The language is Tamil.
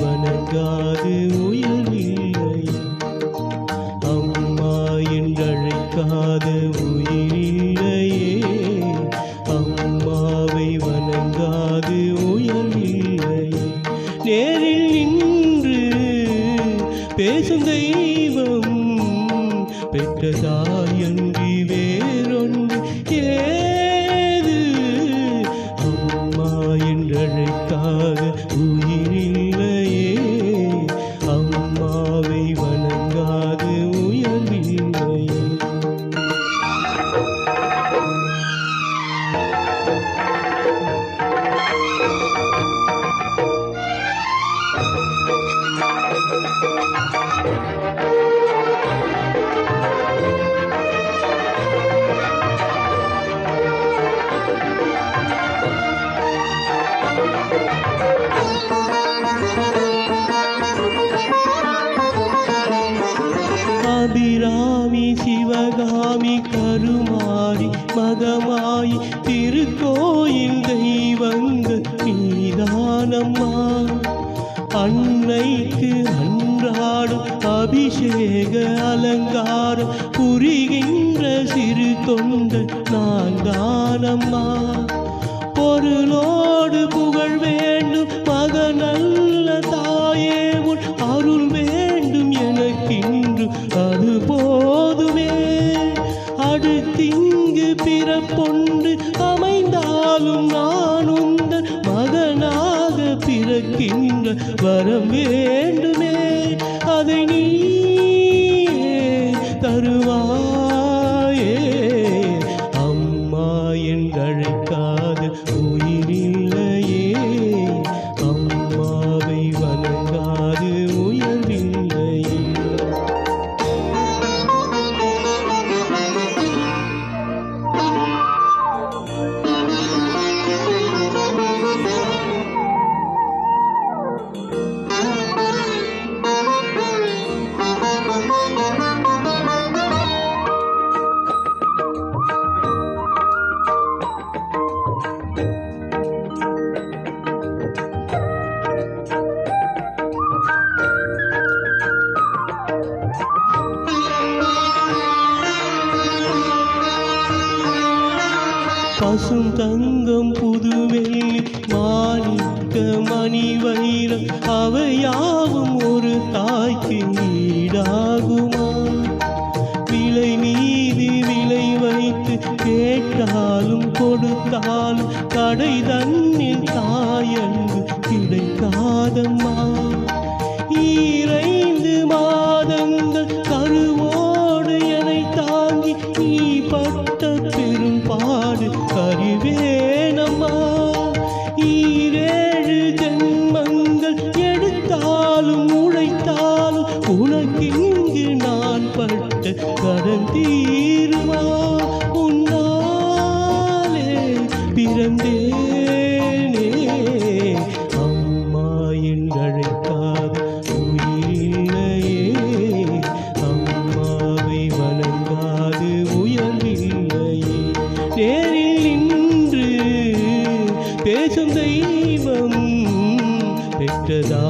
வணங்காது உயர்வில்லை. அம்மா என்றழைக்காத உயிரில்லையே. அம்மாவை வணங்காது உயர்வில்லை. நேரில் நின்று பேசும் தெய்வம் பெற்றதாயன்றி வேறொன்று ஏது. அம்மா என்றழைக்காத உயிரில்லையே. அம்மாவை வணங்காது உயர்வில்லையே. அபிராமி சிவகாமி கருமாரி மகமாயி திருக்கோயில் தெய்வங்கள் நீதானம்மா. அன்னைக்கு அன்றாடும் அபிஷேக அலங்காரம் புரிகின்ற சிறு தொண்டன் நான் தானம்மா. பொருளோடு புகழ் வேண்டும் மகனல்ல தாயே உன் அருள் வேண்டும் எனக்கின்று அது போதுமே. அடுத்திங்கு பிறப்பொன்று அமைந்தாலும் நான் உந்தன் மகனாக பிறக்கின்ற வரம் வேண்டுமே. அதை நீயே தருவாயே. அம்மா என்றழைக்காத உயிரில்லையே. அம்மாவை வணங்காது உயர்வில்லையே. பசும் தங்கம் புதுவெள்ளி மாணிக்க மணி வைரம் அவையாவும் ஒரு தாய்க்கு ஈடாகுமா? விலை மீது விலை வைத்து கேட்டாலும் கொடுத்தாலும் கடை தன்னில் தாயன்பு கிடைக்காதம்மா. ஈரைந்து மாதங்கள் கருவோடு என்னை தாங்கி நீ பட்ட பெரும்பாடு அறிவேனம்மா. ஈரேழு ஜென்மங்கள் எடுத்தாலும் உழைத்தாலும் உனக்கிங்கு நான் பட்ட கடன் தீருமா? உன்னாலே பிறந்தேனே. அம்மா என்றழைக்காத உயிரில்லையே. அம்மாவை வணங்காது உயர்வில்லையே. நேரில் நின்று பேசும் தெய்வம் பெற்றதா